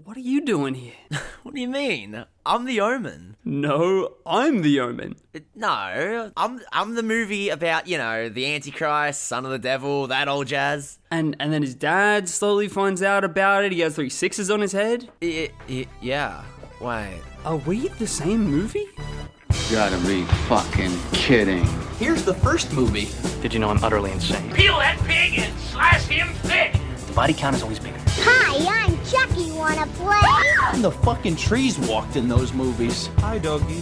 What are you doing here? What do you mean? I'm the Omen. No, I'm the Omen. No, I'm the movie about, you know, the antichrist, son of the devil, that old jazz. And then his dad slowly finds out about it. He has 3 6s on his head. Yeah. Wait. Are we the same movie? Gotta be fucking kidding. Here's the first movie. Did you know I'm utterly insane? Peel that pig and slice him thick. The body count is always bigger. Hi, I'm Chucky. Wanna play? And the fucking trees walked in those movies. Hi, doggy.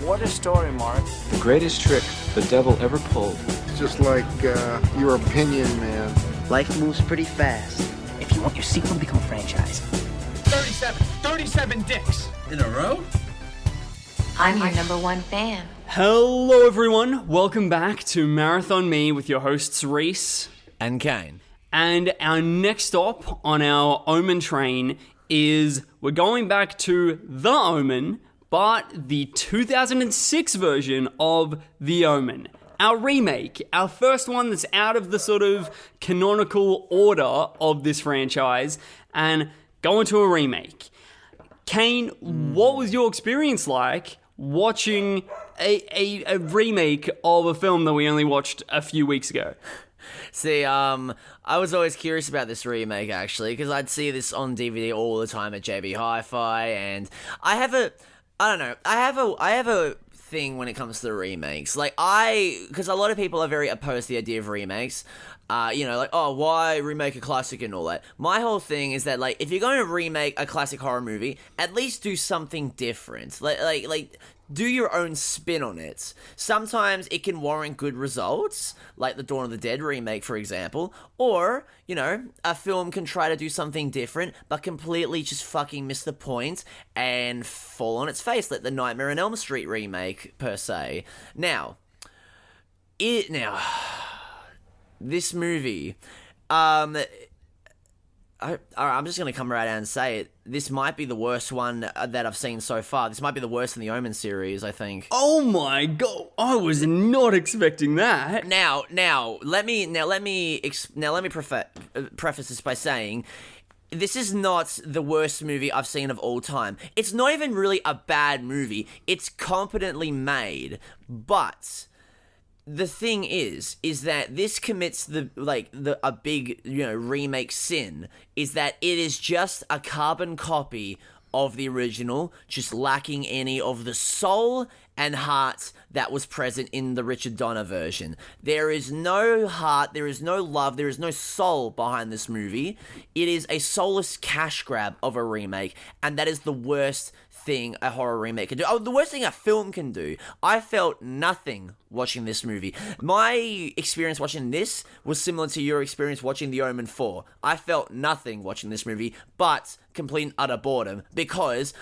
What a story, Mark. The greatest trick the devil ever pulled. It's just like your opinion, man. Life moves pretty fast. If you want your sequel to become a franchise. 37 dicks. In a row? I'm your #1 fan. Hello everyone, welcome back to Marathon Me with your hosts Rhys and Kane. And our next stop on our Omen train is we're going back to The Omen, but the 2006 version of The Omen. Our remake, our first one that's out of the sort of canonical order of this franchise, and going to a remake. Kane, what was your experience like watching a remake of a film that we only watched a few weeks ago? See, I was always curious about this remake, actually, because I'd see this on DVD all the time at JB Hi-Fi, and I have a thing when it comes to remakes. Because a lot of people are very opposed to the idea of remakes. Why remake a classic and all that? My whole thing is that, if you're going to remake a classic horror movie, at least do something different. Do your own spin on it. Sometimes it can warrant good results, like the Dawn of the Dead remake, for example. Or, a film can try to do something different, but completely just fucking miss the point and fall on its face, like the Nightmare on Elm Street remake, per se. Now, this movie, I'm just going to come right out and say it. This might be the worst one that I've seen so far. This might be the worst in the Omen series, I think. Oh my god, I was not expecting that. Now, let me preface this by saying, this is not the worst movie I've seen of all time. It's not even really a bad movie. It's competently made, but the thing is that this commits a big, remake sin, is that it is just a carbon copy of the original, just lacking any of the soul and heart that was present in the Richard Donner version. There is no heart, there is no love, there is no soul behind this movie. It is a soulless cash grab of a remake, and that is the worst thing a horror remake can do. Oh, the worst thing a film can do. I felt nothing watching this movie. My experience watching this was similar to your experience watching The Omen 4. I felt nothing watching this movie, but complete and utter boredom, because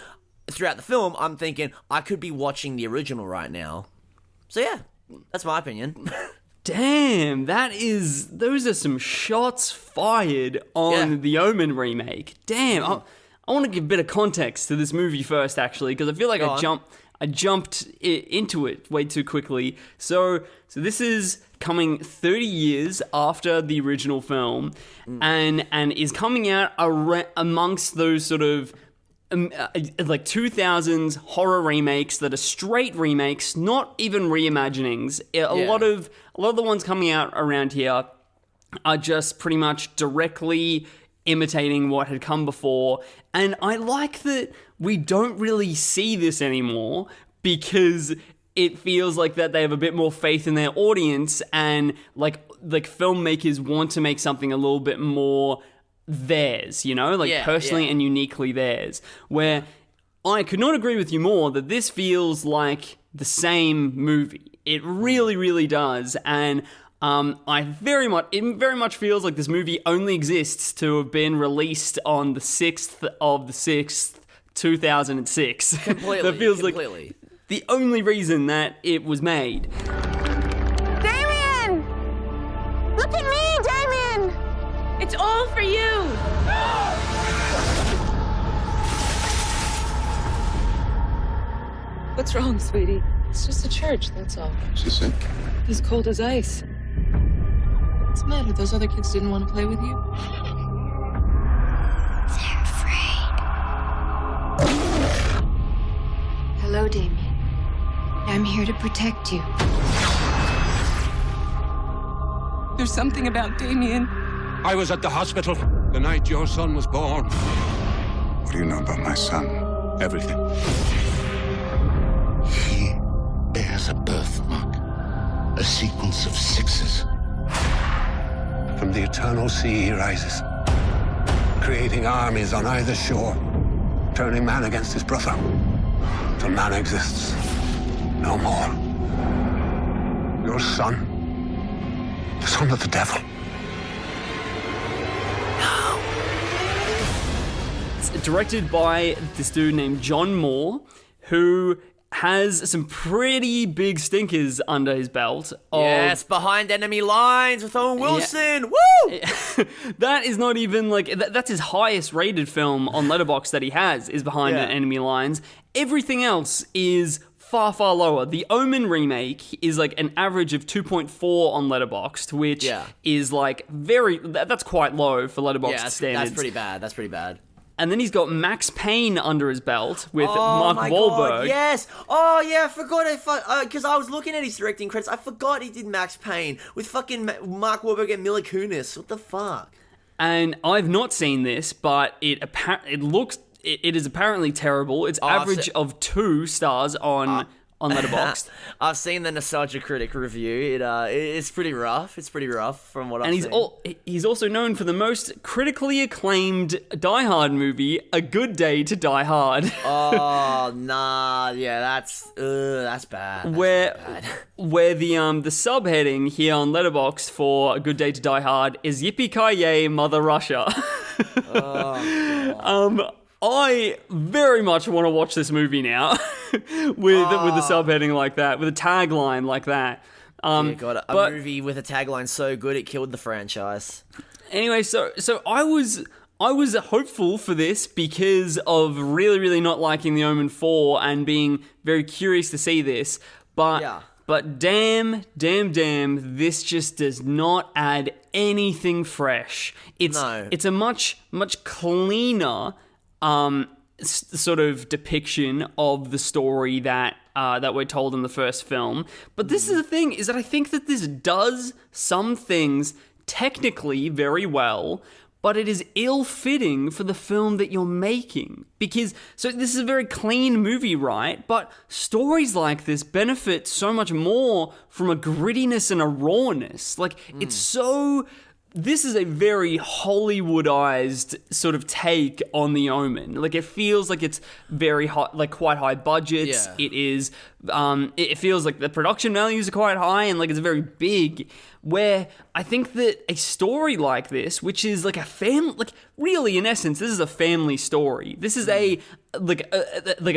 throughout the film, I'm thinking, I could be watching the original right now. So yeah, that's my opinion. Damn, those are some shots fired on the Omen remake. Damn, I want to give a bit of context to this movie first, actually, because I feel like I jumped into it way too quickly. So this is coming 30 years after the original film, and is coming out amongst those sort of 2000s horror remakes that are straight remakes, not even reimaginings. A lot of the ones coming out around here are just pretty much directly imitating what had come before, and I like that we don't really see this anymore, because it feels like that they have a bit more faith in their audience, and like filmmakers want to make something a little bit more theirs, personally and uniquely theirs, where I could not agree with you more that this feels like the same movie. It really, really does, and it very much feels like this movie only exists to have been released on the 6th of the 6th, 2006. Completely. That feels like the only reason that it was made. Damien! Look at me, Damien! It's all for you. What's wrong, sweetie? It's just a church, that's all. She's sick. He's cold as ice. What's the matter? Those other kids didn't want to play with you? They're afraid. I'm here to protect you. There's something about Damien. I was at the hospital the night your son was born. What do you know about my son? Everything. He bears a birthmark, a sequence of sixes. From the eternal sea he rises, creating armies on either shore, turning man against his brother, till man exists no more. Your son, the son of the devil. It's directed by this dude named John Moore, who has some pretty big stinkers under his belt. Yes, Behind Enemy Lines with Owen Wilson. Yeah. Woo! That is not even like that's his highest rated film on Letterboxd that he has is Behind Enemy Lines. Everything else is far lower. The Omen remake is like an average of 2.4 on Letterboxd, which is like that's quite low for Letterboxd standards. That's pretty bad. And then he's got Max Payne under his belt with Oh Mark my Wahlberg. God, yes. Oh yeah, I forgot. Because I was looking at his directing credits. I forgot he did Max Payne with fucking Mark Wahlberg and Mila Kunis. What the fuck? And I've not seen this, but it is apparently terrible. It's average of 2 stars on Letterboxd. I've seen the Nostalgia Critic review. It's pretty rough. It's pretty rough from what I've seen. And he's also known for the most critically acclaimed Die Hard movie, A Good Day to Die Hard. Oh nah, yeah, that's bad. Where the subheading here on Letterboxd for A Good Day to Die Hard is Yippee-ki-yay, Mother Russia. I very much want to watch this movie now with the subheading like that, with a tagline like that. A movie with a tagline so good it killed the franchise. Anyway, so I was hopeful for this because of really not liking The Omen 4 and being very curious to see this, but damn, this just does not add anything fresh. It's a much cleaner sort of depiction of the story that we're told in the first film. But this is the thing, is that I think that this does some things technically very well, but it is ill-fitting for the film that you're making. So this is a very clean movie, right? But stories like this benefit so much more from a grittiness and a rawness. Like, it's so... This is a very Hollywoodized sort of take on The Omen. Like, it feels like it's very hot, like quite high budgets. Yeah. It is. It feels like the production values are quite high, and like it's very big. Where I think that a story like this, which is like really in essence, this is a family story. This is a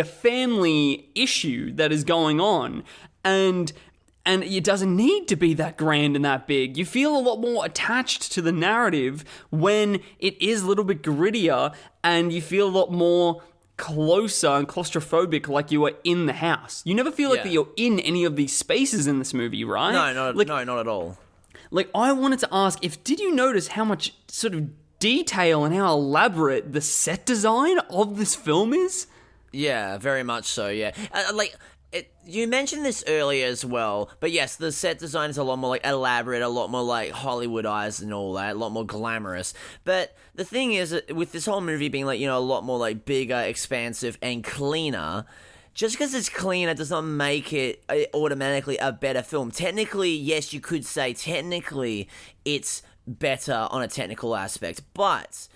family issue that is going on, and it doesn't need to be that grand and that big. You feel a lot more attached to the narrative when it is a little bit grittier, and you feel a lot more closer and claustrophobic, like you are in the house. You never feel like that you're in any of these spaces in this movie, right? No, not at all. Like, I wanted to ask, did you notice how much sort of detail and how elaborate the set design of this film is? Yeah, very much so, yeah. You mentioned this earlier as well, but yes, the set design is a lot more like elaborate, a lot more like Hollywoodized and all that, a lot more glamorous. But the thing is, with this whole movie being like, a lot more like bigger, expansive, and cleaner, just because it's cleaner does not make it automatically a better film. Technically, yes, you could say technically it's better on a technical aspect, but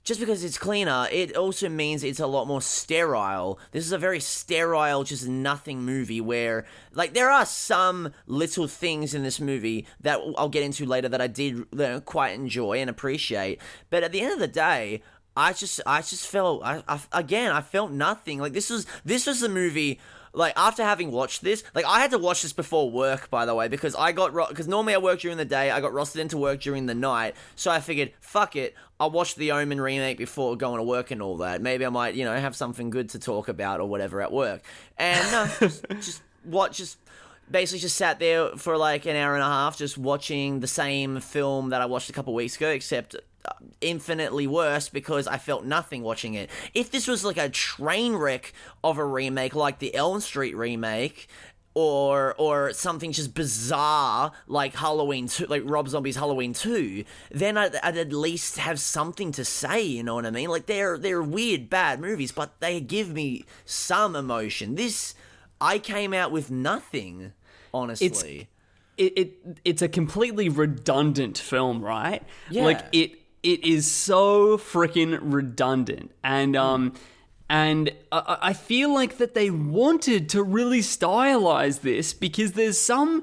just because it's cleaner, it also means it's a lot more sterile. This is a very sterile, just nothing movie where, like, there are some little things in this movie that I'll get into later that I did quite enjoy and appreciate. But at the end of the day, I just felt, I felt nothing. Like, this was the movie. Like, after having watched this, like, I had to watch this before work, by the way, because because normally I work during the day, I got rostered into work during the night, so I figured, fuck it, I'll watch the Omen remake before going to work and all that. Maybe I might, have something good to talk about or whatever at work. And no, just basically just sat there for like an hour and a half, just watching the same film that I watched a couple weeks ago, except infinitely worse because I felt nothing watching it. If this was like a train wreck of a remake like the Elm Street remake, or something just bizarre like Halloween 2, like Rob Zombie's Halloween 2, then I'd at least have something to say, you know what I mean? Like, they're weird, bad movies, but they give me some emotion. This, I came out with nothing, honestly. It's a completely redundant film, right? Yeah. Like, it is so freaking redundant. And I feel like that they wanted to really stylize this because there's some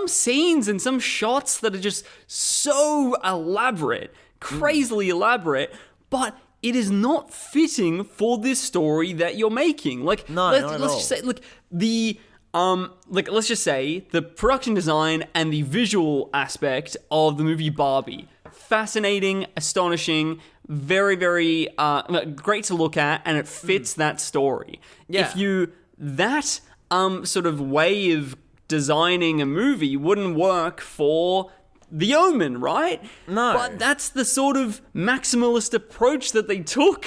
scenes and some shots that are just so elaborate, crazily elaborate, but it is not fitting for this story that you're making. Like, let's just say, like, let's just say the production design and the visual aspect of the movie Barbie, fascinating, astonishing, very, very great to look at, and it fits that story. Yeah. That sort of way of designing a movie wouldn't work for The Omen, right? No. But that's the sort of maximalist approach that they took.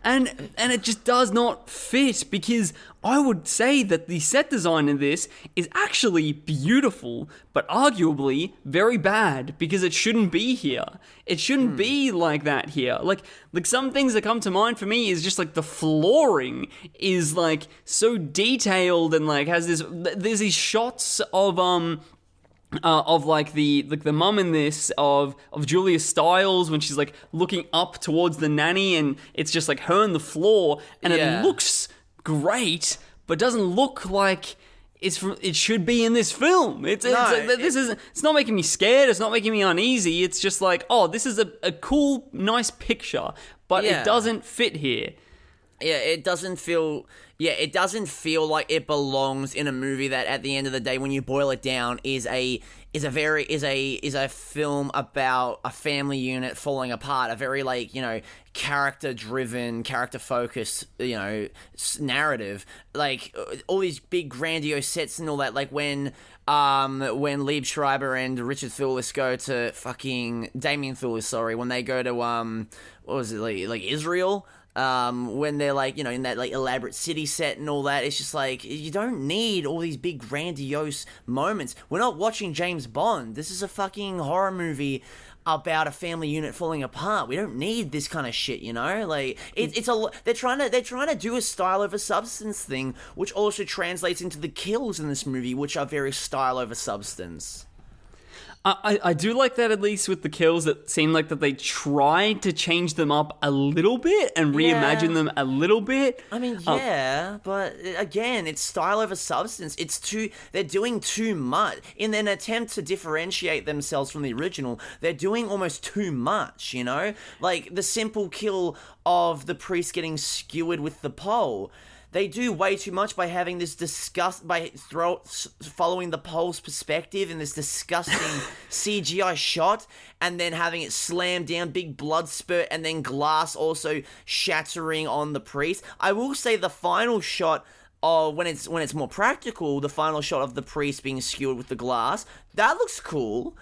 And it just does not fit, because I would say that the set design in this is actually beautiful, but arguably very bad, because it shouldn't be here. It shouldn't be like that here. Like some things that come to mind for me is just like the flooring is like so detailed and like has there's these shots of like the mum in this of Julia Stiles when she's like looking up towards the nanny, and it's just like her on the floor, and it looks great, but doesn't look like it should be in this film. It's not making me scared. It's not making me uneasy. It's just like, oh, this is a cool, nice picture, but it doesn't fit here. Yeah, it doesn't feel like it belongs in a movie that, at the end of the day, when you boil it down, is a film about a family unit falling apart. A very, like, you know, character-driven, character-focused, you know, narrative. Like, all these big grandiose sets and all that. Like when Liev Shreiber and Richard Thewlis go to fucking Damien Thorn, when they go to what was it, like Israel. When they're like, you know, in that like elaborate city set and all that, it's just like, you don't need all these big grandiose moments. We're not watching James Bond. This is a fucking horror movie about a family unit falling apart. We don't need this kind of shit, you know? Like, they're trying to do a style over substance thing, which also translates into the kills in this movie, which are very style over substance. I do like that, at least with the kills, that seem like that they tried to change them up a little bit and reimagine them a little bit. I mean, but again, it's style over substance. They're doing too much. In an attempt to differentiate themselves from the original, they're doing almost too much, you know? Like, the simple kill of the priest getting skewered with the pole. They do way too much by having this following the pole's perspective in this disgusting CGI shot, and then having it slam down, big blood spurt, and then glass also shattering on the priest. I will say the final shot, when it's more practical, the final shot of the priest being skewered with the glass, that looks cool.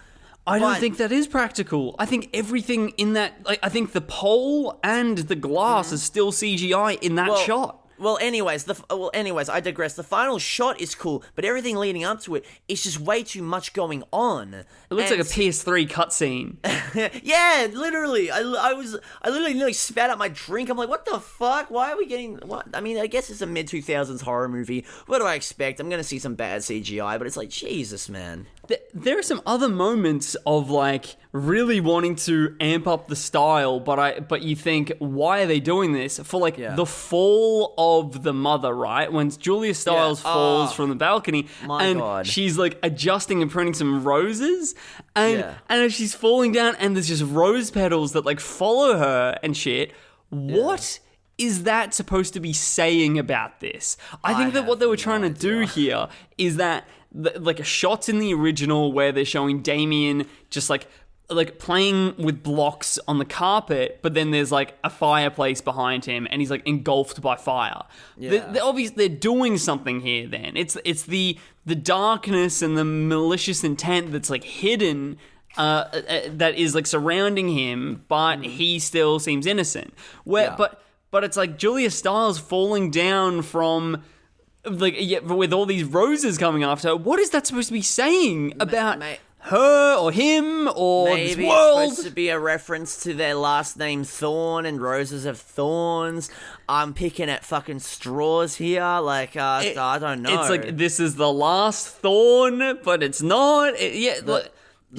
I don't think that is practical. I think everything in that, like, I think the pole and the glass is still CGI in that shot. Well, anyways, I digress. The final shot is cool, but everything leading up to it is just way too much going on. It looks like a PS3 cutscene. Yeah, literally. I literally nearly spat out my drink. I'm like, what the fuck? Why are we getting... What? I mean, I guess it's a mid-2000s horror movie. What do I expect? I'm going to see some bad CGI, but it's like, Jesus, man. There are some other moments of, like, really wanting to amp up the style, but you think, why are they doing this? For, like, the fall of the mother, right? When Julia Stiles falls from the balcony, and she's, like, adjusting and printing some roses, and as she's falling down, and there's just rose petals that, like, follow her and shit. What is that supposed to be saying about this? I think that what they were trying to do here is that, like, shots in the original where they're showing Damien just like playing with blocks on the carpet, but then there's like a fireplace behind him and he's like engulfed by fire. They're obviously doing something here. Then it's the darkness and the malicious intent that's like hidden, that is like surrounding him, but he still seems innocent. But it's like Julia Stiles falling down from with all these roses coming after her, what is that supposed to be saying about her or him or maybe this world? It's supposed to be a reference to their last name Thorn and roses have thorns. I'm picking at fucking straws here. I don't know. It's like, this is the last thorn, but it's not.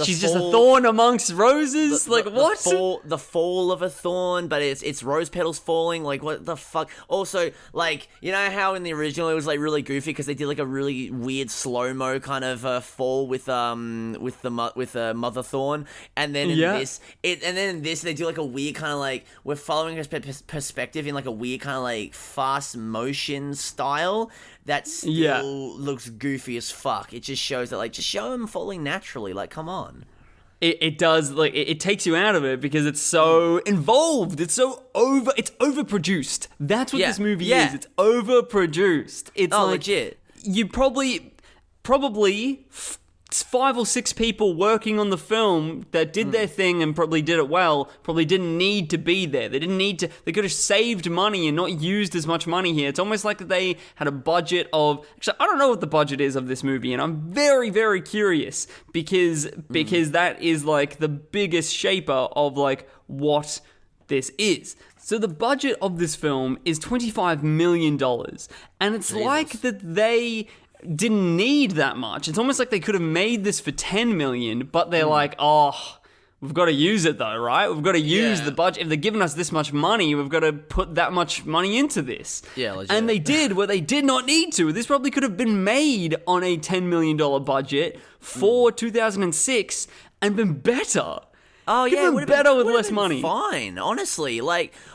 She's just a thorn amongst roses. What? The fall of a thorn, but it's rose petals falling. Like, what the fuck? Also, you know how in the original it was really goofy because they did a really weird slow mo kind of fall with Mother Thorn, and then in this they do a weird kind of we're following her perspective in a weird kind of fast motion style. That still looks goofy as fuck. It just shows that, just show him falling naturally. Come on. It does, it takes you out of it because it's so involved. It's so it's overproduced. That's what this movie is. It's overproduced. It's legit. You probably 5 or 6 people working on the film that did their thing and probably did it well, probably didn't need to be there. They could have saved money and not used as much money here. It's almost like they had a budget of, actually, I don't know what the budget is of this movie, and I'm very, very curious because that is the biggest shaper of what this is. So the budget of this film is $25 million, and it's that they didn't need that much. It's almost like they could have made this for $10 million, but they're we've got to use it though, right? We've got to use the budget. If they're giving us this much money, we've got to put that much money into this. Yeah, legit. And they did what they did not need to. This probably could have been made on a $10 million budget for 2006 and been better. Oh yeah, would have been better with less money. Fine, honestly.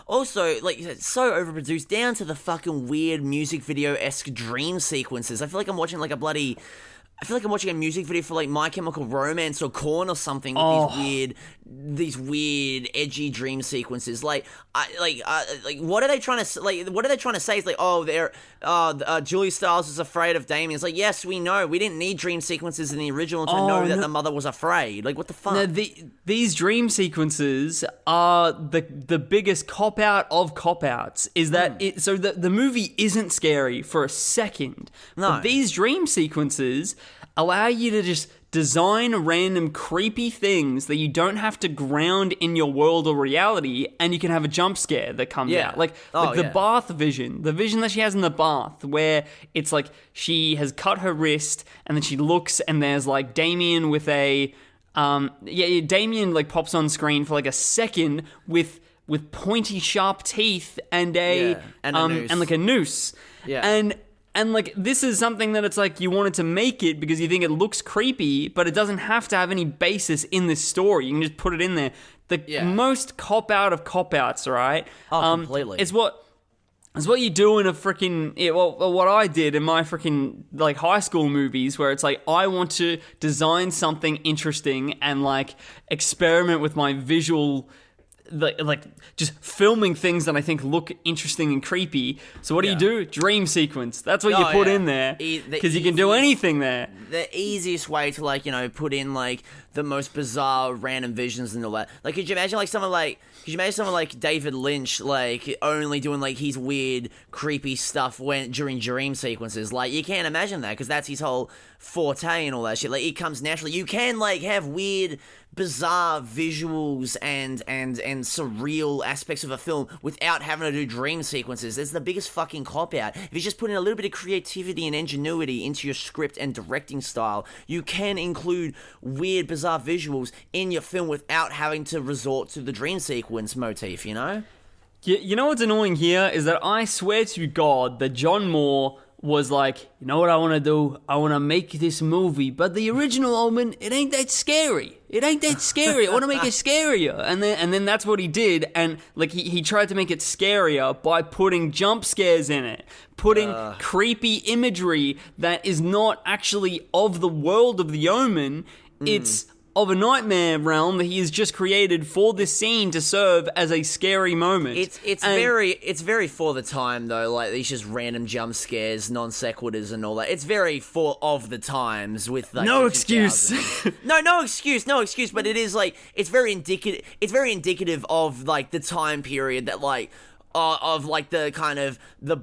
Also, it's so overproduced down to the fucking weird music video-esque dream sequences. I feel like I'm watching I feel like I'm watching a music video for My Chemical Romance or Korn or something with these weird edgy dream sequences. What are they trying to what are they trying to say? It's Julia Stiles is afraid of Damien. It's yes, we know. We didn't need dream sequences in the original to know that the mother was afraid. What the fuck? No, these dream sequences are the biggest cop out of cop outs. Is that so the movie isn't scary for a second. No. But these dream sequences allow you to just design random creepy things that you don't have to ground in your world or reality, and you can have a jump scare that comes out. The bath vision, the vision that she has in the bath, where it's she has cut her wrist, and then she looks, and there's Damien with a Damien pops on screen for a second with pointy sharp teeth and a noose. And a noose. Yeah. And this is something that it's you wanted to make it because you think it looks creepy, but it doesn't have to have any basis in this story. You can just put it in there. The most cop out of cop outs, right? Oh, completely. It's what you do in a freaking what I did in my freaking high school movies, where it's I want to design something interesting and experiment with my visual. Just filming things that I think look interesting and creepy. So what do you do? Dream sequence. That's what you put in there because you can do anything there. The easiest way to put in the most bizarre random visions and all that. Could you imagine someone like David Lynch only doing his weird creepy stuff during dream sequences? You can't imagine that because that's his whole forte and all that shit. It comes naturally. You can have weird, bizarre visuals and surreal aspects of a film without having to do dream sequences. It's the biggest fucking cop out. If you just put in a little bit of creativity and ingenuity into your script and directing style, you can include weird, bizarre visuals in your film without having to resort to the dream sequence motif, you know? You know what's annoying here is that I swear to God that John Moore was you know what I want to do? I want to make this movie, but the original Omen, it ain't that scary. It ain't that scary. I want to make it scarier. And then that's what he did, and he tried to make it scarier by putting jump scares in it, putting creepy imagery that is not actually of the world of the Omen. It's of a nightmare realm that he has just created for this scene to serve as a scary moment. It's very for the time though, these just random jump scares, non sequiturs and all that. It's very for of the times with no excuse. no excuse. But it is it's very indicative. It's very indicative of the time period that of like the kind of the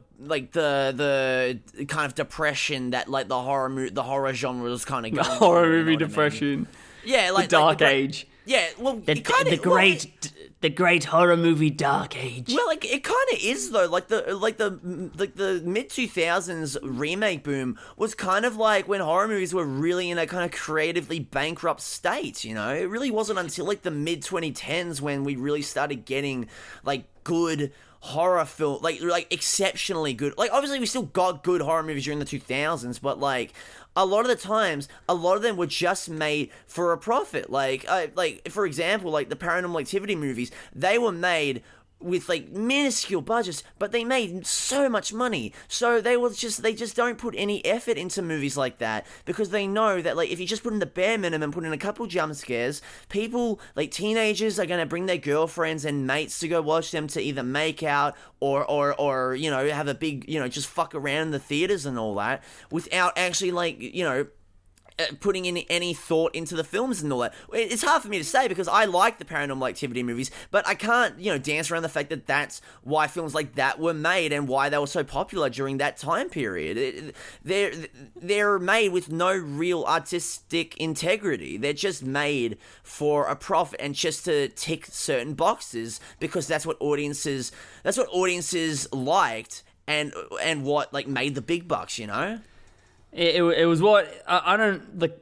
kind of depression that like the horror genre was kind of going. Horror movie depression. Yeah, like the dark like age. Yeah, well, the great horror movie dark age. Well, like it kind of is though. Like the mid 2000s remake boom was kind of like when horror movies were really in a kind of creatively bankrupt state. You know, it really wasn't until like the mid 2010s when we really started getting like good horror film, like exceptionally good. Like obviously we still got good horror movies during the 2000s, but like a lot of the times, a lot of them were just made for a profit. Like for example, like the Paranormal Activity movies, they were made with like minuscule budgets, but they made so much money. So they just don't put any effort into movies like that because they know that like if you just put in the bare minimum, put in a couple jump scares, people like teenagers are gonna bring their girlfriends and mates to go watch them to either make out or you know have a big just fuck around in the theaters and all that without actually like putting in any thought into the films and all that. It's hard for me to say because I like the Paranormal Activity movies, but I can't, dance around the fact that that's why films like that were made and why they were so popular during that time period. They're made with no real artistic integrity. They're just made for a profit and just to tick certain boxes because that's what audiences liked and what like made the big bucks, It was what I don't like.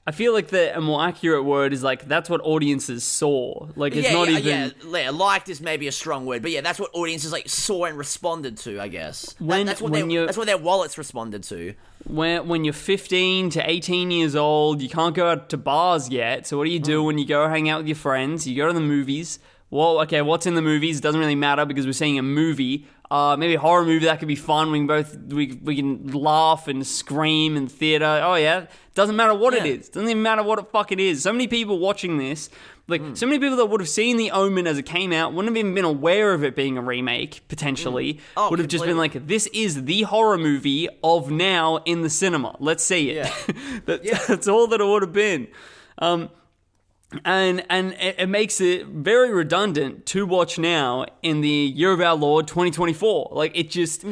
I feel like a more accurate word is like that's what audiences saw. Like it's not even liked is maybe a strong word, but yeah, that's what audiences like saw and responded to. I guess that's what their wallets responded to. When you're 15 to 18 years old, you can't go out to bars yet. So what do you do when you go hang out with your friends? You go to the movies. Well, okay, what's in the movies? It doesn't really matter because we're seeing a movie. Maybe a horror movie that could be fun. We can laugh and scream in theater. Oh yeah, doesn't matter what it is. Doesn't even matter what the fuck it is. So many people watching this, so many people that would have seen The Omen as it came out, wouldn't have even been aware of it being a remake. Potentially, would have just been like, "This is the horror movie of now in the cinema. Let's see it." Yeah. That's all that it would have been. And it makes it very redundant to watch now in the year of our Lord 2024. Like it just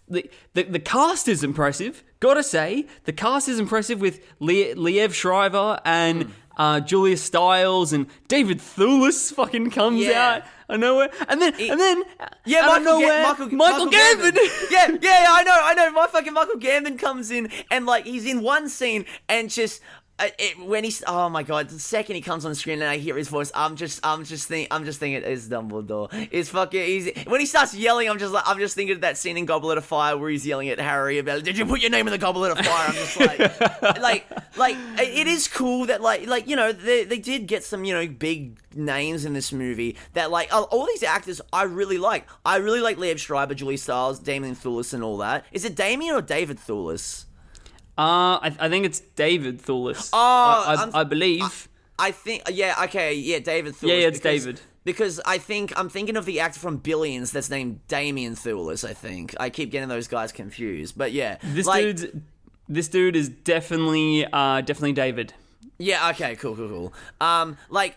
the cast is impressive. Gotta say, the cast is impressive with Liev Shreiber and Julia Stiles and David Thewlis fucking comes out of nowhere, and then Michael Gambon. I know. My fucking Michael Gambon comes in and like he's in one scene and just. Oh my god! The second he comes on screen and I hear his voice, I'm just thinking it's Dumbledore. It's fucking. When he starts yelling, I'm just thinking of that scene in Goblet of Fire where he's yelling at Harry about, "Did you put your name in the Goblet of Fire?" I'm just like it is cool that they did get some big names in this movie that like all these actors I really like. I really like Liev Schreiber, Julia Stiles, Damien Thorn, and all that. Is it Damien or David Thewlis? I think it's David Thewlis. I believe. I think, David Thewlis. Yeah, it's David. Because I'm thinking of the actor from Billions that's named Damien Thorn, I think. I keep getting those guys confused, but yeah. This dude is definitely David. Yeah, okay, cool. I like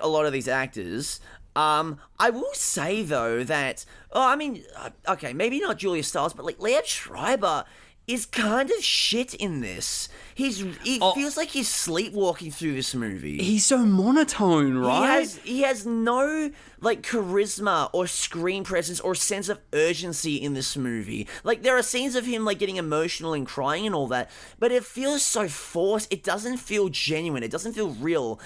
a lot of these actors. I will say, though, that, maybe not Julia Stiles, but like Liev Schreiber is kind of shit in this. He feels like he's sleepwalking through this movie. He's so monotone, right? He has no like charisma or screen presence or sense of urgency in this movie. Like there are scenes of him like getting emotional and crying and all that, but it feels so forced. It doesn't feel genuine. It doesn't feel real.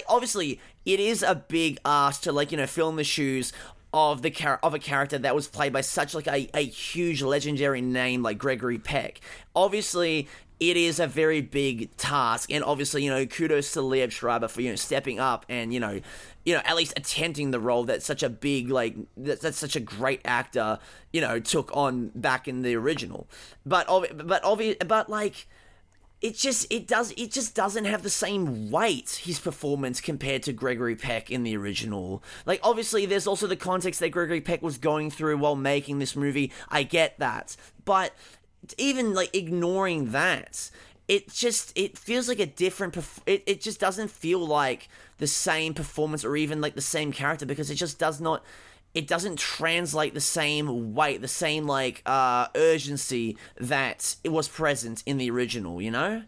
Obviously it is a big ask to fill in the shoes of a character that was played by such like a huge legendary name like Gregory Peck. Obviously, it is a very big task, and obviously, kudos to Liev Schreiber for stepping up and at least attempting the role that such a big that's such a great actor took on back in the original. It just doesn't have the same weight, his performance, compared to Gregory Peck in the original. Like, obviously, there's also the context that Gregory Peck was going through while making this movie. I get that. But even, ignoring that, it feels like a different... It just doesn't feel like the same performance or even, the same character because it just does not... it doesn't translate the same weight, the same like urgency that it was present in the original, you know?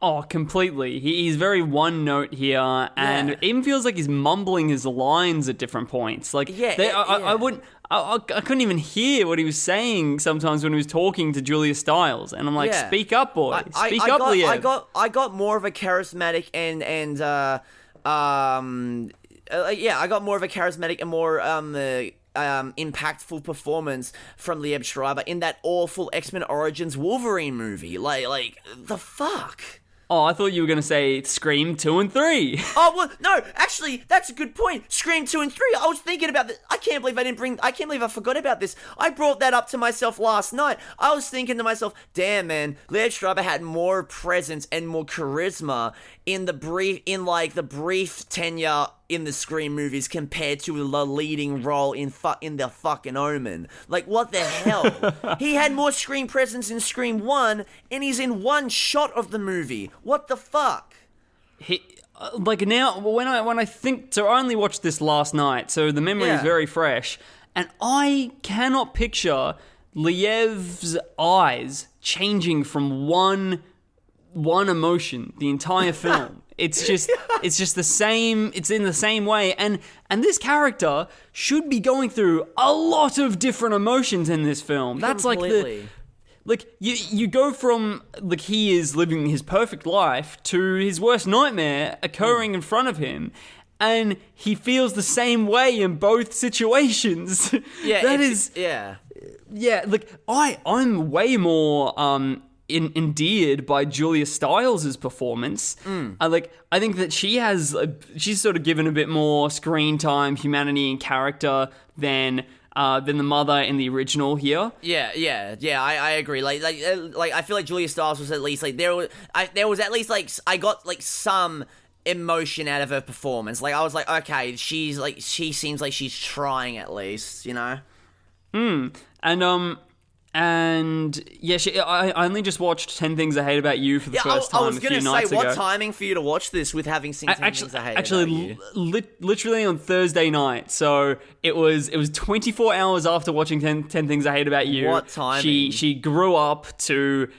Oh, completely. He's very one note here, and it even feels like he's mumbling his lines at different points. Like, I couldn't even hear what he was saying sometimes when he was talking to Julia Stiles, and I'm like, speak up, boy, speak up, Liev. I got more of a charismatic I got more of a charismatic and more impactful performance from Liev Shreiber in that awful X-Men Origins Wolverine movie. Like the fuck. Oh, I thought you were going to say Scream 2 and 3. Oh, well, no, actually, that's a good point. Scream 2 and 3. I was thinking about this. I can't believe I forgot about this. I brought that up to myself last night. I was thinking to myself, damn, man, Liev Shreiber had more presence and more charisma in the brief tenure in the Scream movies compared to the leading role in the fucking Omen. Like, what the hell? He had more screen presence in Scream 1, and he's in one shot of the movie. What the fuck? Now, when I think, so I only watched this last night, so the memory is very fresh, and I cannot picture Liev's eyes changing from one emotion the entire film. It's just the same. It's in the same way, and this character should be going through a lot of different emotions in this film. That's completely. You go from he is living his perfect life to his worst nightmare occurring in front of him, and he feels the same way in both situations. Yeah, I'm way more endeared by Julia Stiles' performance. I think that she's sort of given a bit more screen time, humanity, and character than the mother in the original here. I agree. Like I feel like Julia Stiles was at least there was at least I got some emotion out of her performance. Like I was like, okay, she seems like she's trying at least, you know. I only just watched 10 Things I Hate About You for the first time a few nights ago. I was going to say, what timing for you to watch this with having seen 10 Things I Hate About You? Literally on Thursday night. So it was 24 hours after watching 10 Things I Hate About You. What timing? She grew up to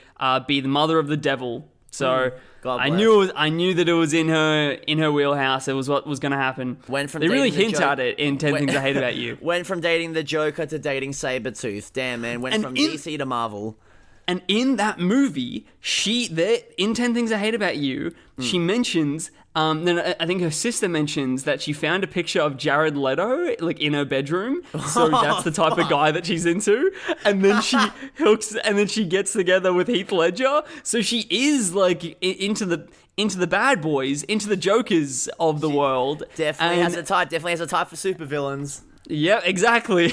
be the mother of the devil. So I knew that it was in her wheelhouse. It was what was going to happen. They really hint at it in 10 Things I Hate About You. Went from dating the Joker to dating Sabretooth. Damn, man. Went from DC to Marvel. And in that movie, in 10 Things I Hate About You, she mentions, then I think her sister mentions that she found a picture of Jared Leto, in her bedroom. So that's the type of guy that she's into. And then she gets together with Heath Ledger. So she is, into the bad boys, into the Jokers of the world. Definitely has a type for supervillains. Yeah, exactly.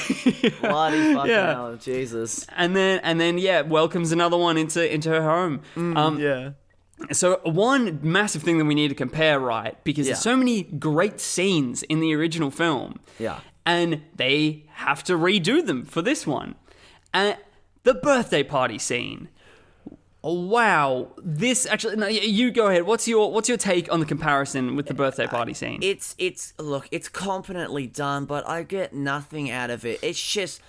Bloody fucking hell, Jesus. And then welcomes another one into her home. So one massive thing that we need to compare, right? Because there's so many great scenes in the original film. Yeah. And they have to redo them for this one. The birthday party scene. Wow, this actually. No, you go ahead. What's your take on the comparison with the birthday party scene? It's competently done, but I get nothing out of it. It's just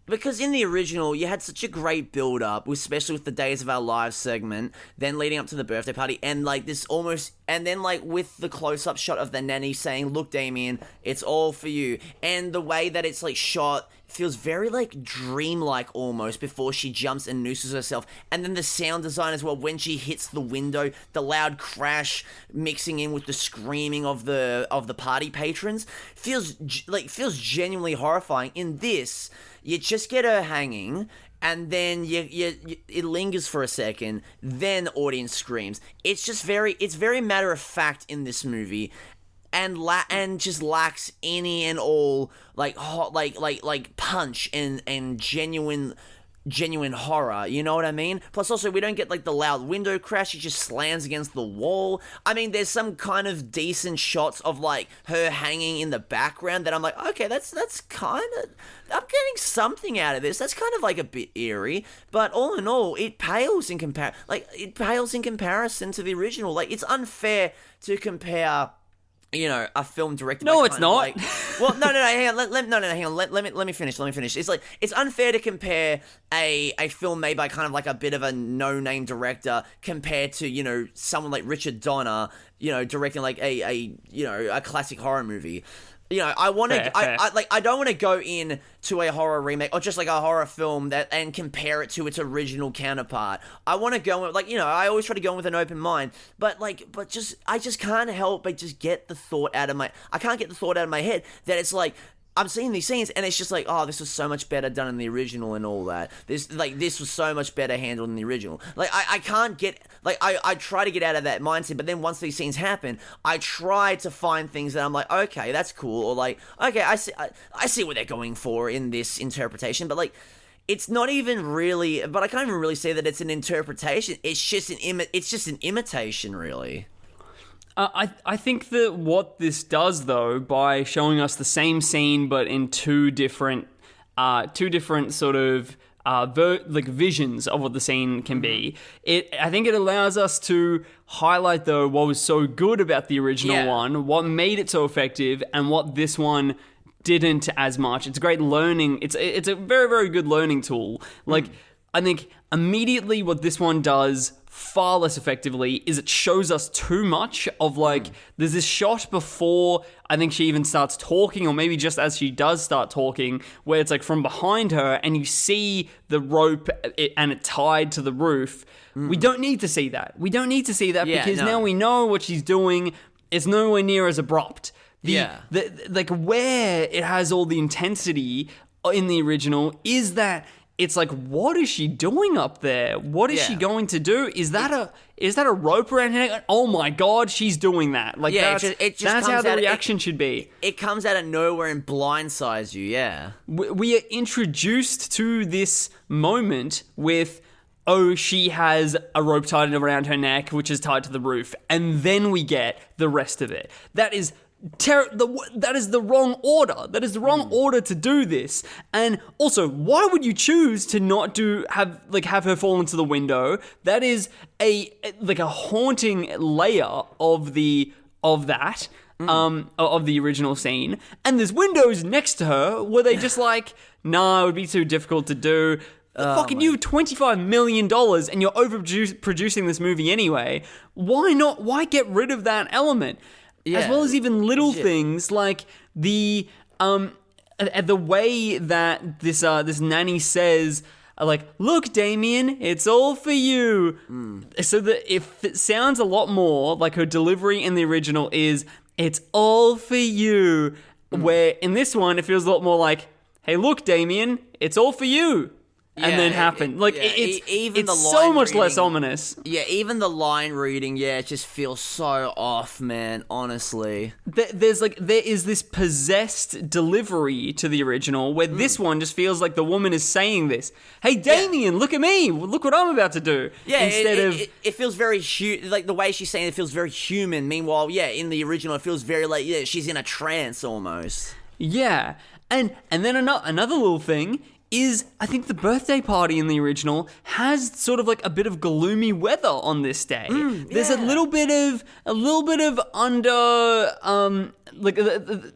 because in the original you had such a great build up, especially with the Days of Our Lives segment, then leading up to the birthday party, and then with the close up shot of the nanny saying, "Look, Damien, it's all for you," and the way that it's shot feels very dreamlike almost before she jumps and nooses herself, and then the sound design as well when she hits the window, the loud crash mixing in with the screaming of the party patrons feels genuinely horrifying. In this, you just get her hanging, and then it lingers for a second, then the audience screams. It's very matter of fact in this movie. And just lacks any and all punch and genuine horror, you know what I mean? Plus also we don't get the loud window crash, she just slams against the wall. I mean, there's some kind of decent shots of her hanging in the background that I'm okay, that's kind of, I'm getting something out of this. That's kind of a bit eerie, but all in all, it pales in comparison to the original. It's unfair to compare a film directed. No, by it's kind of not. Like, well, no, hang on. Hang on. Let me finish. It's like it's unfair to compare a film made by kind of like a bit of a no-name director compared to someone like Richard Donner, directing like a classic horror movie. I want to. I don't want to go in to a horror remake or just like a horror film and compare it to its original counterpart. I want to go with I always try to go in with an open mind, but I just can't help but just get the thought out of my. I can't get the thought out of my head that it's like. I'm seeing these scenes and it's just like, oh, this was so much better done in the original and all that. This was so much better handled in the original. Like, I can't get, like, I try to get out of that mindset, but then once these scenes happen, I try to find things that I'm like, okay, that's cool, or like, okay, I see what they're going for in this interpretation, but like, it's not even really, but I can't even really say that it's an interpretation. It's just an imitation, really. I think that what this does, though, by showing us the same scene but in two different sort of visions of what the scene can be, I think it allows us to highlight, though, what was so good about the original one, what made it so effective, and what this one didn't as much. It's a great learning. It's a very, very good learning tool. Like, I think immediately what this one does far less effectively is it shows us too much of there's this shot before I think she even starts talking, or maybe just as she does start talking, where it's like from behind her and you see the rope and it tied to the roof. We don't need to see that. Because now we know what she's doing. It's nowhere near as abrupt. Where it has all the intensity in the original is that it's like, what is she doing up there? What is she going to do? Is that a rope around her neck? Oh my God, she's doing that. Like, that's how the reaction should be. It comes out of nowhere and blindsides you, yeah. We are introduced to this moment with, she has a rope tied around her neck, which is tied to the roof. And then we get the rest of it. That is that is the wrong order. That is the wrong order to do this. And also, why would you choose to not have her fall into the window? That is a haunting layer of the original scene. And there's windows next to her where they just it would be too difficult to do. You $25 million and you're overproducing this movie anyway. Why not? Why get rid of that element? Yeah. As well as even little things like the way that this nanny says, look, Damien, it's all for you. So that if it sounds a lot more like her delivery in the original is, it's all for you. Where in this one, it feels a lot more like, hey, look, Damien, it's all for you. And then happen. It's so much less ominous. Yeah, even the line reading, it just feels so off, man, honestly. There is this possessed delivery to the original where this one just feels like the woman is saying this. Hey, Damien, look at me. Look what I'm about to do. Yeah, it feels very, the way she's saying it feels very human. Meanwhile, in the original, it feels very she's in a trance almost. Yeah. And then another little thing is, I think the birthday party in the original has sort of a bit of gloomy weather on this day. There's a little bit of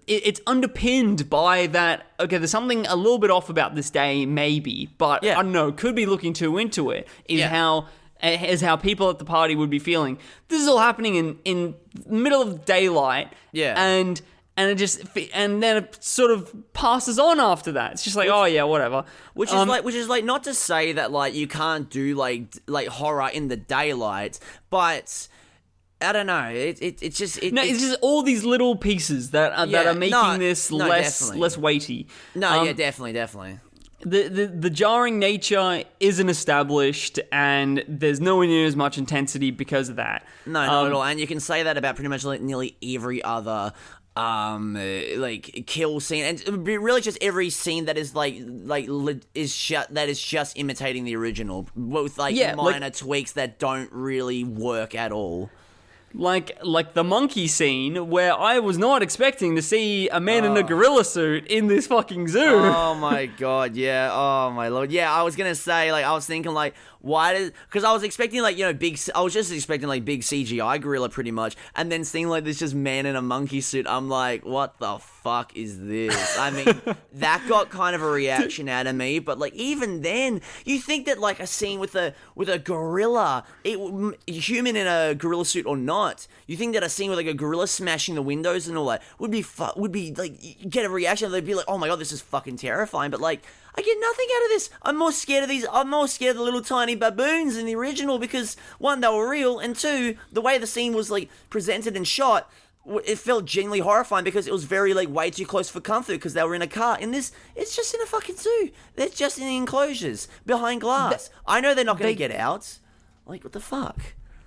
it's underpinned by that. Okay, there's something a little bit off about this day, maybe, but I don't know. Could be looking too into it. Is how people at the party would be feeling. This is all happening in the middle of daylight. Yeah, and then it sort of passes on after that. It's just whatever. Which is not to say that you can't do horror in the daylight, but I don't know. It's just all these little pieces that are making this less weighty. Definitely. The jarring nature isn't established, and there's nowhere near as much intensity because of that. No, not at all. And you can say that about pretty much nearly every other kill scene, and really just every scene that is that is just imitating the original with minor tweaks that don't really work at all. like the monkey scene where I was not expecting to see a man in a gorilla suit in this fucking zoo. Oh my god, yeah. Oh my lord. Yeah, I was gonna say, like, I was thinking, like, because I was expecting, like, I was just expecting, like, big CGI gorilla pretty much, and then seeing, like, this just man in a monkey suit, I'm like, what the fuck is this? I mean, that got kind of a reaction out of me, but, like, even then, you think that, like, a scene with a gorilla, human in a gorilla suit or not, you think that a scene with, like, a gorilla smashing the windows and all that would be, like, get a reaction, they'd be like, oh my god, this is fucking terrifying, but, like, I get nothing out of this. I'm more scared of the little tiny baboons in the original because, one, they were real, and two, the way the scene was, like, presented and shot, it felt genuinely horrifying because it was very, like, way too close for comfort because they were in a car. In this, it's just in a fucking zoo. They're just in enclosures behind glass. I know they're not going to get out. Like, what the fuck?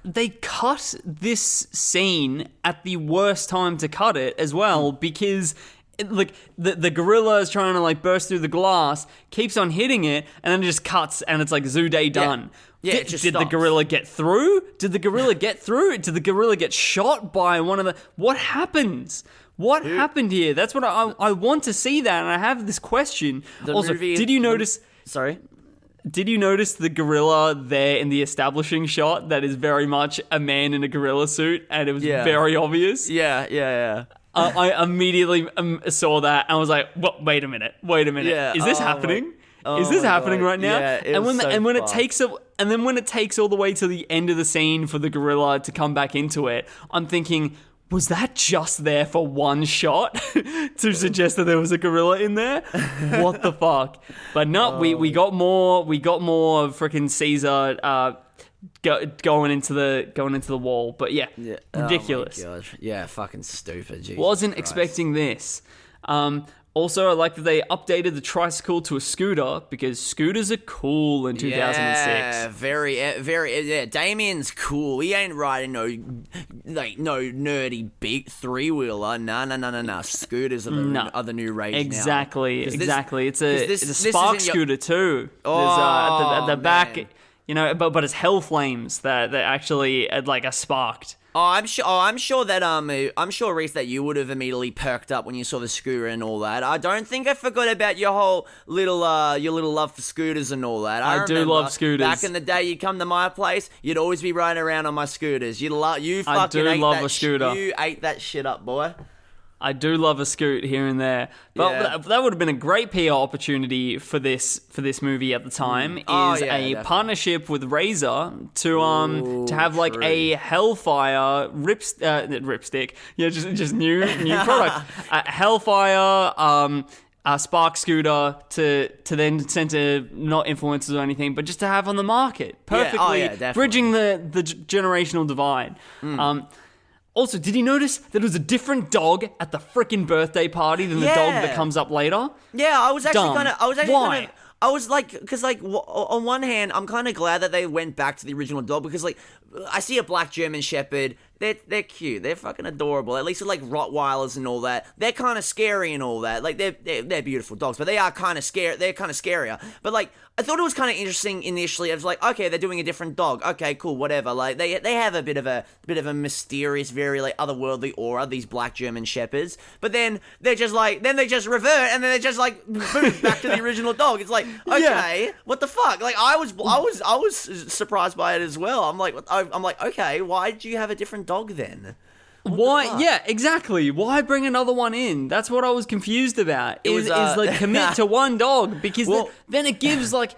They cut this scene at the worst time to cut it as well because... like the gorilla is trying to like burst through the glass, keeps on hitting it, and then it just cuts, and it's like zoo day done. Yeah, did the gorilla get through? Did the gorilla get through? Did the gorilla get shot by one of the? What happens? What happened here? That's what I want to see that, and I have this question. Also, did you notice? Sorry. Did you notice the gorilla there in the establishing shot? That is very much a man in a gorilla suit, and it was very obvious. Yeah. I immediately saw that and was like, "What? Wait a minute! Yeah. Is this happening? Is this happening right now?" Yeah, and when it takes all the way to the end of the scene for the gorilla to come back into it, I'm thinking, was that just there for one shot to suggest that there was a gorilla in there? What the fuck? But no, we got more freaking Caesar. Going into the wall, but ridiculous. Oh my gosh. Yeah, fucking stupid. Jesus Wasn't Christ. expecting this. Also, I like that they updated the tricycle to a scooter because scooters are cool in 2006. Yeah, very. Yeah, Damien's cool. He ain't riding no nerdy big 3-wheeler. Nah. Scooters are the new rage exactly, now. Exactly. It's a spark scooter too. At the back. But it's hell flames that actually are sparked. I'm sure that Rhys, that you would have immediately perked up when you saw the scooter and all that. I don't think I forgot about your whole little love for scooters and all that. I do love scooters. Back in the day, you'd come to my place, you'd always be riding around on my scooters. I do love a scooter. You ate that shit up, boy. I do love a scoot here and there, but that would have been a great PR opportunity for this movie at the time. Definitely. Partnership with Razor to have like a Hellfire ripstick, just new product, Hellfire. A spark scooter to then send to not influencers or anything, but just to have on the market perfectly, bridging the generational divide. Also, did you notice that it was a different dog at the frickin' birthday party than the dog that comes up later? Yeah, I was actually I was like, because like on one hand, I'm kind of glad that they went back to the original dog because like I see a black German Shepherd. They're cute. They're fucking adorable. At least with like Rottweilers and all that. They're kind of scary and all that. Like they're beautiful dogs, but they are kind of scary. They're kind of scarier. But like I thought it was kind of interesting initially. I was like, okay, they're doing a different dog. Okay, cool, whatever. Like they have a bit of a mysterious, very like otherworldly aura. These black German Shepherds. But then they just revert and then they're just like boom, back to the original dog. It's like okay, what the fuck? Like I was surprised by it as well. I'm like okay, why did you have a different dog then? Why? Yeah, exactly. Why bring another one in? That's what I was confused about. Is like commit to one dog because then it gives like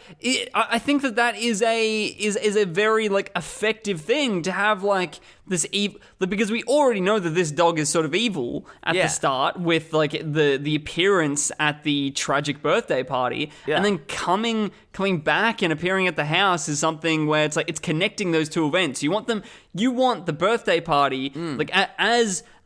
I think that is a very like effective thing to have like this evil because we already know that this dog is sort of evil at the start with like the appearance at the tragic birthday party and then coming back and appearing at the house is something where it's like it's connecting those two events. You want the birthday party like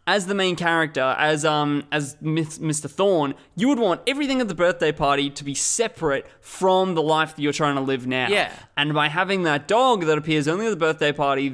as the main character, as Mr. Thorn, you would want everything at the birthday party to be separate from the life that you're trying to live now. Yeah. And by having that dog that appears only at the birthday party,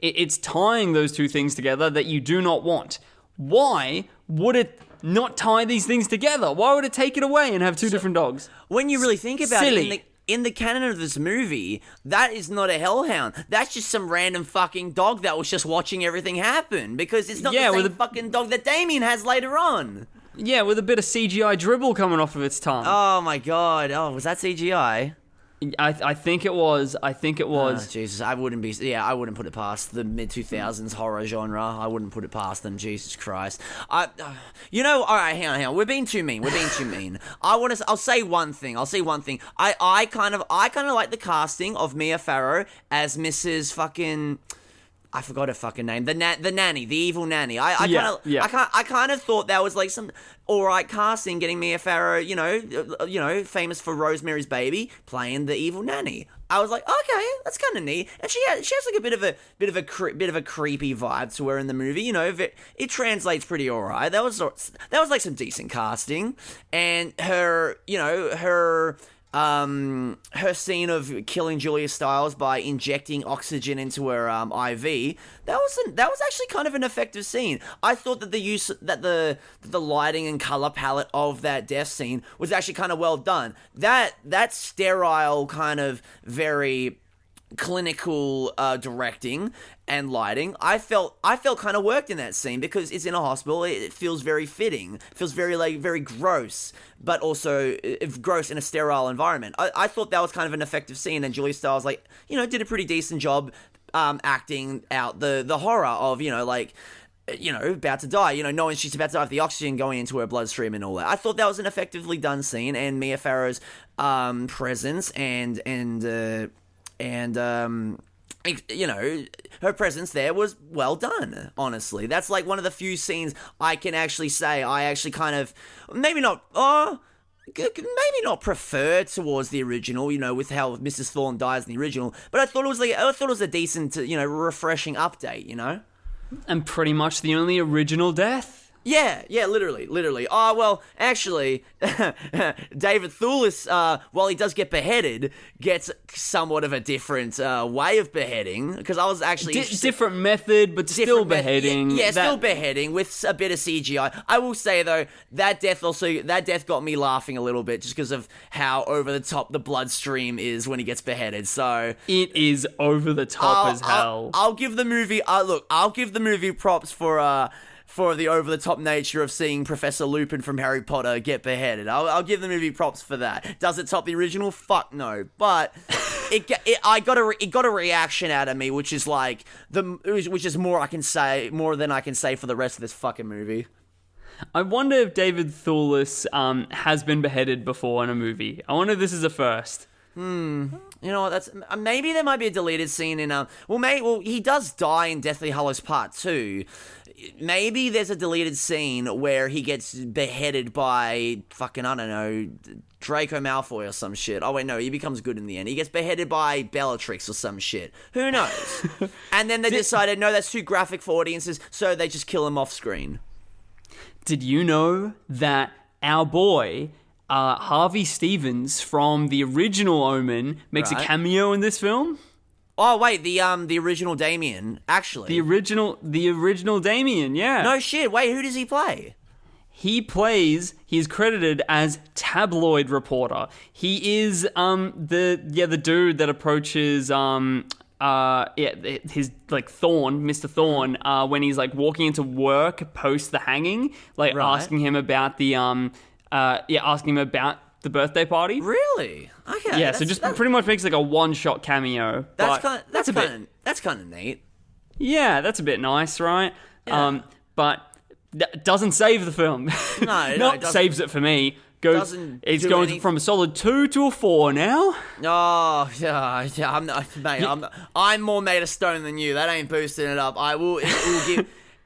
it's tying those two things together that you do not want. Why would it not tie these things together? Why would it take it away and have two different dogs? When you really think about Silly. it, in the canon of this movie, that is not a hellhound. That's just some random fucking dog that was just watching everything happen, because it's not the same fucking dog that Damien has later on. Yeah, with a bit of CGI dribble coming off of its tongue. Oh my god. Oh, was that CGI? I think it was. Oh, Jesus, I wouldn't put it past the mid-2000s horror genre. I wouldn't put it past them. Jesus Christ. All right, hang on. We're being too mean. I'll say one thing. I kind of like the casting of Mia Farrow as Mrs. fucking... I forgot her fucking name. The nanny, the evil nanny. I kind of thought that was like some alright casting, getting Mia Farrow, famous for Rosemary's Baby, playing the evil nanny. I was like, okay, that's kind of neat. And she has like a bit of a creepy vibe to her in the movie. It translates pretty alright. That was like some decent casting, and her scene of killing Julia Stiles by injecting oxygen into her IV, that was actually kind of an effective scene. I thought that the lighting and color palette of that death scene was actually kind of well done. That sterile kind of very clinical directing and lighting, I felt kind of worked in that scene, because it's in a hospital. It feels very fitting. It feels very gross, but also gross in a sterile environment. I thought that was kind of an effective scene, and Julia Stiles did a pretty decent job acting out the horror of about to die, knowing she's about to die with the oxygen going into her bloodstream and all that. I thought that was an effectively done scene, and Mia Farrow's presence and her presence there was well done, honestly. That's like one of the few scenes I can actually say I actually kind of, maybe not prefer towards the original, with how Mrs. Thorn dies in the original, but I thought it was a decent, refreshing update, And pretty much the only original death. Yeah, literally. Oh, well, actually, David Thewlis, while he does get beheaded, gets somewhat of a different way of beheading, because I was actually... different method, but still beheading. Still beheading with a bit of CGI. I will say, though, that death got me laughing a little bit, just because of how over the top the bloodstream is when he gets beheaded, so... It is over the top as hell. I'll give the movie... I'll give the movie props for the over-the-top nature of seeing Professor Lupin from Harry Potter get beheaded. I'll give the movie props for that. Does it top the original? Fuck no. But it got a reaction out of me, which is like which is more than I can say for the rest of this fucking movie. I wonder if David Thewlis has been beheaded before in a movie. I wonder if this is a first. You know what? That's maybe there might be a deleted scene in he does die in Deathly Hallows Part 2. Maybe there's a deleted scene where he gets beheaded by fucking, I don't know, Draco Malfoy or some shit. Oh wait, no, he becomes good in the end. He gets beheaded by Bellatrix or some shit. Who knows? And then they decided, no, that's too graphic for audiences, so they just kill him off screen. Did you know that our boy... Harvey Stevens from the original Omen makes a cameo in this film. Oh wait, the original Damien, actually. The original Damien, yeah. No shit. Wait, who does he play? He's credited as tabloid reporter. He is the dude that approaches his like Thorn, Mr. Thorn, when he's like walking into work post the hanging, like asking him about the asking him about the birthday party. Really? Okay. Yeah, so just pretty much makes like a one-shot cameo. That's kind of neat. Yeah, that's a bit nice, right? Yeah. But that doesn't save the film. No, saves it for me. It's going from a solid 2 to a 4 now. Oh, yeah. I'm not, mate. I'm more made of stone than you. That ain't boosting it up.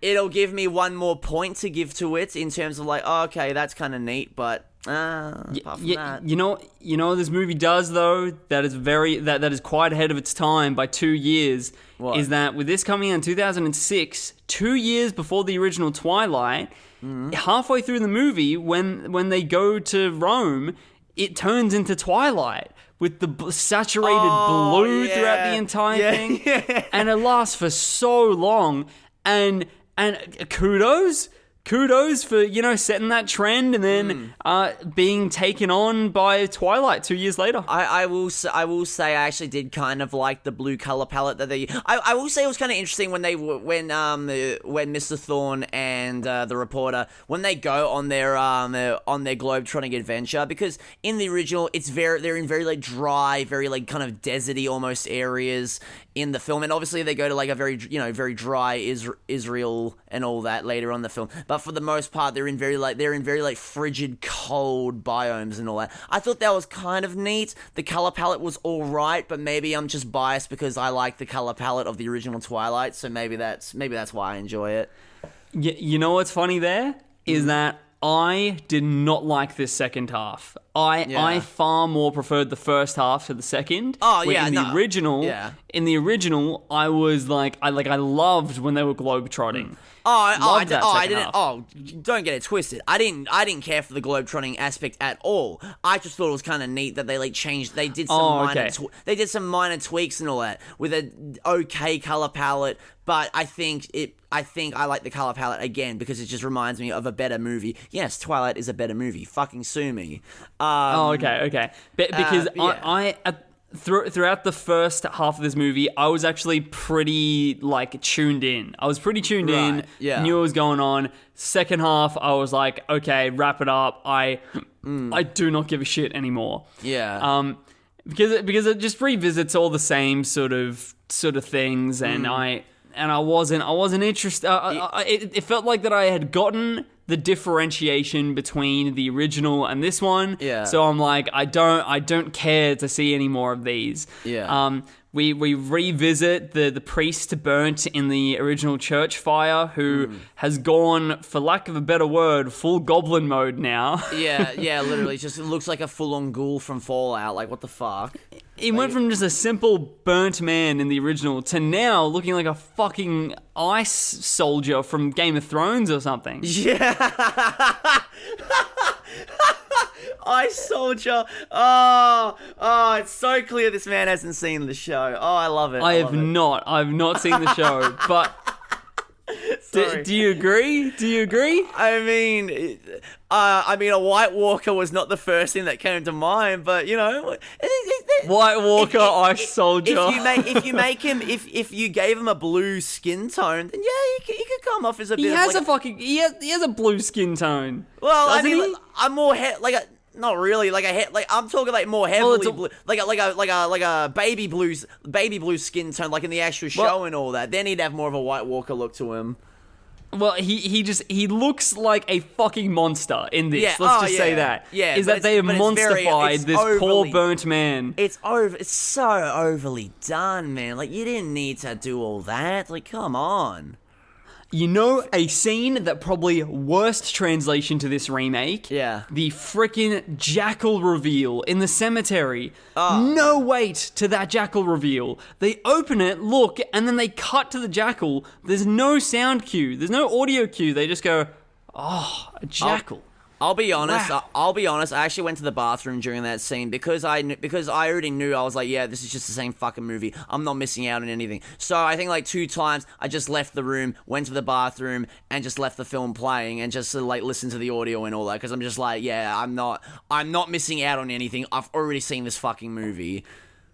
It'll give me one more point to give to it in terms of like, oh, okay, that's kind of neat, but apart from that. You know what this movie does though, that is quite ahead of its time by 2 years. What? Is that with this coming out in 2006, 2 years before the original Twilight, halfway through the movie, when they go to Rome, it turns into Twilight with the saturated blue throughout the entire thing, and it lasts for so long. And kudos kudos for, setting that trend and then being taken on by Twilight 2 years later. I will say I actually did kind of like the blue color palette that they. I will say it was kind of interesting when Mr. Thorn and the reporter, when they go on their globetrotting adventure, because in the original they're in very like dry, very like kind of deserty almost areas in the film, and obviously they go to like a very very dry Israel and all that later on in the film. But for the most part, they're in very frigid, cold biomes and all that. I thought that was kind of neat. The color palette was all right, but maybe I'm just biased because I like the color palette of the original Twilight, so maybe that's why I enjoy it. You know what's funny there is that I did not like this second half. I far more preferred the first half to the second. In the original, I was like, I loved when they were globetrotting. Don't get it twisted. I didn't care for the globetrotting aspect at all. I just thought it was kind of neat that they changed. They did some minor tweaks and all that with an okay color palette. But I think I like the color palette again because it just reminds me of a better movie. Yes, Twilight is a better movie. Fucking sue me. Okay. Because throughout the first half of this movie, I was actually pretty tuned in. I was pretty tuned in. Yeah. Knew what was going on. Second half, I was like, okay, wrap it up. I do not give a shit anymore. Yeah. Because it just revisits all the same sort of things, and I wasn't interested. It felt like that I had gotten the differentiation between the original and this one. Yeah. So I'm like, I don't care to see any more of these. Yeah. We revisit the priest burnt in the original church fire, who has gone, for lack of a better word, full goblin mode now. yeah, literally. It looks like a full-on ghoul from Fallout. Like, what the fuck? He went from just a simple burnt man in the original to now looking like a fucking ice soldier from Game of Thrones or something. Yeah. Ice Soldier. Oh, it's so clear this man hasn't seen the show. Oh, I love it. I've not seen the show, but do you agree? I mean, a White Walker was not the first thing that came to mind, but White Walker, Ice Soldier. If you gave him a blue skin tone, then yeah, he could come off as a bit. He has a blue skin tone. Well, I'm more not really I'm talking more heavily blue, like a baby blue skin tone, like in the actual show and all that. Then he'd have more of a White Walker look to him. Well, he looks like a fucking monster in this. Yeah. Let's just say that. Yeah, is that they have monstified this poor burnt man. It's so overly done, man. Like, you didn't need to do all that. Like, come on. You know, a scene that probably worst translation to this remake? Yeah. The frickin' jackal reveal in the cemetery. No weight to that jackal reveal. They open it, look, and then they cut to the jackal. There's no sound cue. There's no audio cue. They just go, a jackal. I'll be honest. Wow. I'll be honest. I actually went to the bathroom during that scene because I already knew. I was like, yeah, this is just the same fucking movie. I'm not missing out on anything. So I think 2 times I just left the room, went to the bathroom, and just left the film playing and just listened to the audio and all that because I'm just like, yeah, I'm not missing out on anything. I've already seen this fucking movie.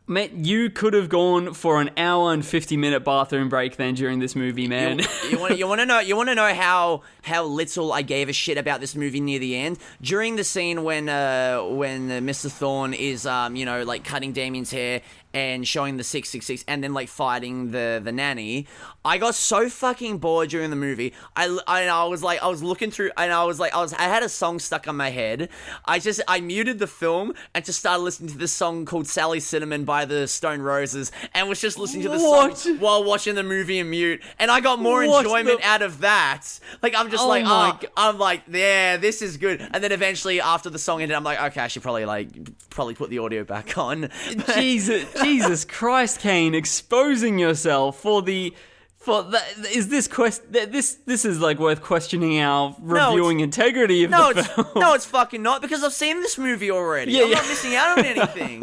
Mate, you could have gone for an hour and 50-minute bathroom break then during this movie, man. You want to know how little I gave a shit about this movie near the end? During the scene when Mr. Thorn is cutting Damien's hair and showing the 666 and then fighting the nanny, I got so fucking bored during the movie. I was looking through and I had a song stuck on my head. I muted the film and just started listening to this song called Sally Cinnamon by the Stone Roses and was just listening to the song while watching the movie in mute, and I got more enjoyment out of that. I'm like, yeah, this is good. And then eventually after the song ended, I'm like, okay, I should probably put the audio back on. Jesus Christ, Kane, exposing yourself is this is worth questioning our reviewing integrity of the film. No, it's fucking not, because I've seen this movie already. I'm not missing out on anything.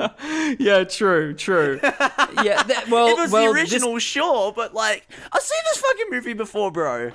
Yeah, true. Yeah, if it was the original, sure, but I've seen this fucking movie before, bro.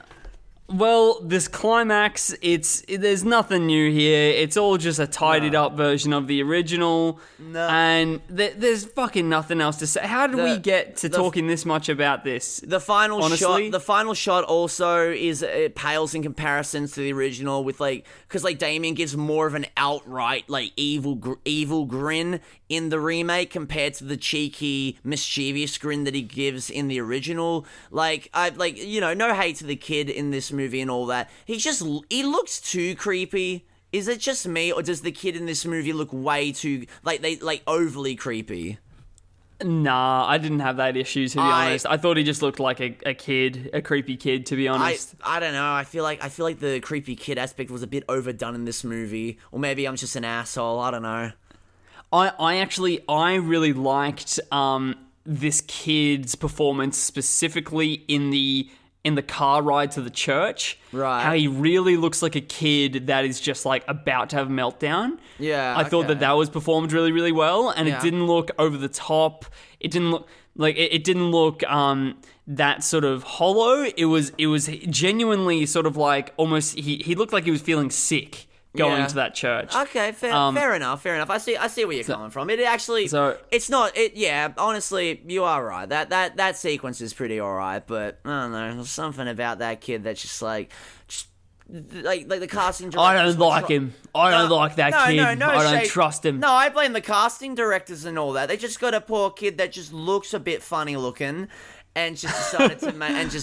Well, this climax, there's nothing new here. It's all just a tidied up version of the original. No. And there's fucking nothing else to say. How did we get to talking this much about this? The final honestly? shot. The final shot also it pales in comparison to the original, with because Damien gives more of an outright evil grin in the remake compared to the cheeky, mischievous grin that he gives in the original. No hate to the kid in this movie and all that. He looks too creepy. Is it just me, or does the kid in this movie look way too overly creepy? Nah, I didn't have that issue, to be honest. I thought he just looked like a kid, a creepy kid, to be honest. I don't know. I feel like the creepy kid aspect was a bit overdone in this movie, or maybe I'm just an asshole. I don't know. I really liked this kid's performance, specifically in the car ride to the church. Right. How he really looks like a kid that is just about to have a meltdown. Yeah. I thought that was performed really, really well, and Yeah. it didn't look over the top. It didn't look it didn't look that sort of hollow. It was genuinely sort of almost he looked like he was feeling sick going to that church. Okay, fair enough. I see where you're coming from. It actually, it's not. Yeah, honestly, you are right. That sequence is pretty alright, but I don't know. There's something about that kid that's just like the casting director. I don't like him. I don't like that kid. No, I don't trust him. No, I blame the casting directors and all that. They just got a poor kid that just looks a bit funny looking, and just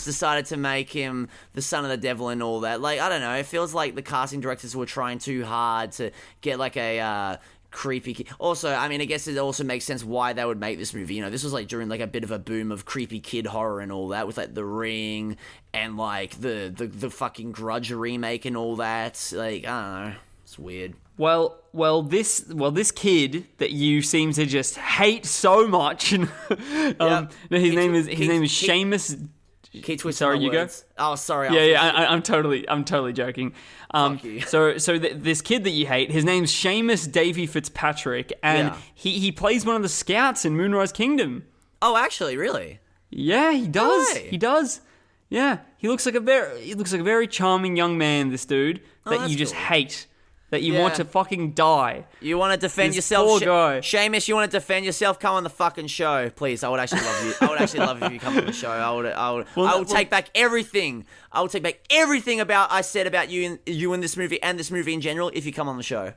decided to make him the son of the devil and all that. I don't know. It feels like the casting directors were trying too hard to get a creepy kid. Also, I mean, I guess it also makes sense why they would make this movie. This was during a bit of a boom of creepy kid horror and all that, with The Ring and the fucking Grudge remake and all that. I don't know. It's weird. Well, this kid that you seem to just hate so much. His name is Seamus. Keep twisting Sorry, my you words. go. Oh, sorry. I'm totally joking. This kid that you hate, his name's Seamus Davy Fitzpatrick, and he plays one of the scouts in Moonrise Kingdom. Oh, actually, really? Yeah, he does. Hey. He does. Yeah, he looks like a very charming young man. This dude that you just hate. That you want to fucking die. You want to defend yourself, poor guy. Seamus. You want to defend yourself? Come on the fucking show, please. I would actually love you. I would actually love if you come on the show. I would take back everything. I will take back everything I said about you in this movie and this movie in general if you come on the show.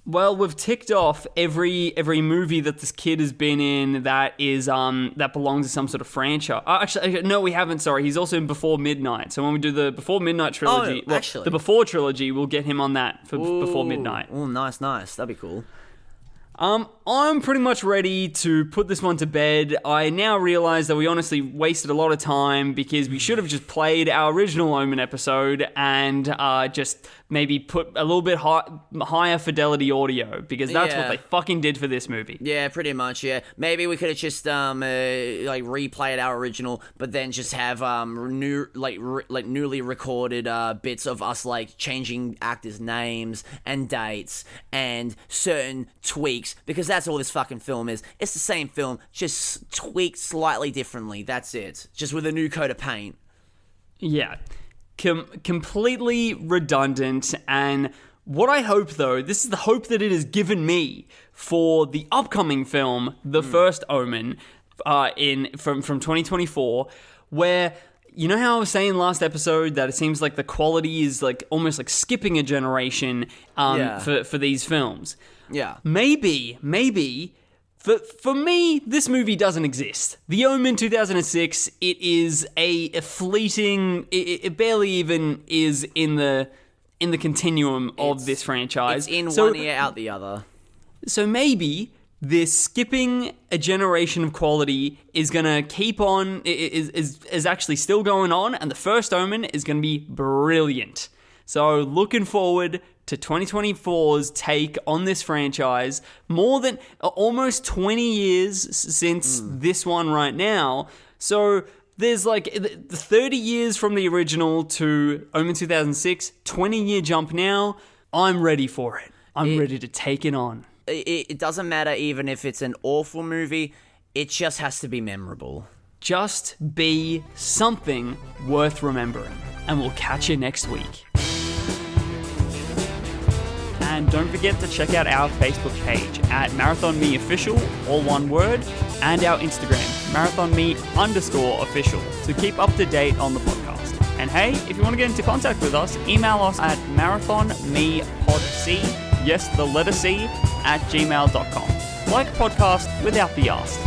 Well, we've ticked off every movie that this kid has been in that is that belongs to some sort of franchise. Actually, no, we haven't. Sorry, he's also in Before Midnight. So when we do the Before Midnight trilogy, the Before trilogy, we'll get him on that for Before Midnight. Oh, nice. That'd be cool. I'm pretty much ready to put this one to bed. I now realize that we honestly wasted a lot of time because we should have just played our original Omen episode and just maybe put a little bit higher fidelity audio because that's what they fucking did for this movie. Yeah, pretty much, yeah. Maybe we could have just replayed our original, but then just have newly recorded bits of us changing actors' names and dates and certain tweaks, because that's all this fucking film is. It's the same film, just tweaked slightly differently. That's it. Just with a new coat of paint. Yeah. Completely redundant, and what I hope, though, this is the hope that it has given me for the upcoming film, The First Omen, from 2024, where, you know how I was saying last episode that it seems like the quality is almost skipping a generation for these films. Yeah. Maybe For me, this movie doesn't exist. The Omen 2006, it is a fleeting... It barely even is in the continuum of this franchise. It's in one ear, out the other. So maybe this skipping a generation of quality is going to keep on... Is actually still going on, and the first Omen is going to be brilliant. So looking forward to 2024's take on this franchise. More than almost 20 years since this one right now. So there's 30 years from the original to Omen 2006, 20-year jump now. I'm ready for it. I'm ready to take it on. It doesn't matter even if it's an awful movie. It just has to be memorable. Just be something worth remembering. And we'll catch you next week. And don't forget to check out our Facebook page at MarathonMeOfficial, all one word, and our Instagram, MarathonMe_official, to keep up to date on the podcast. And hey, if you want to get into contact with us, email us at marathonmepodc, yes, the letter C, @gmail.com. Like a podcast without the ask.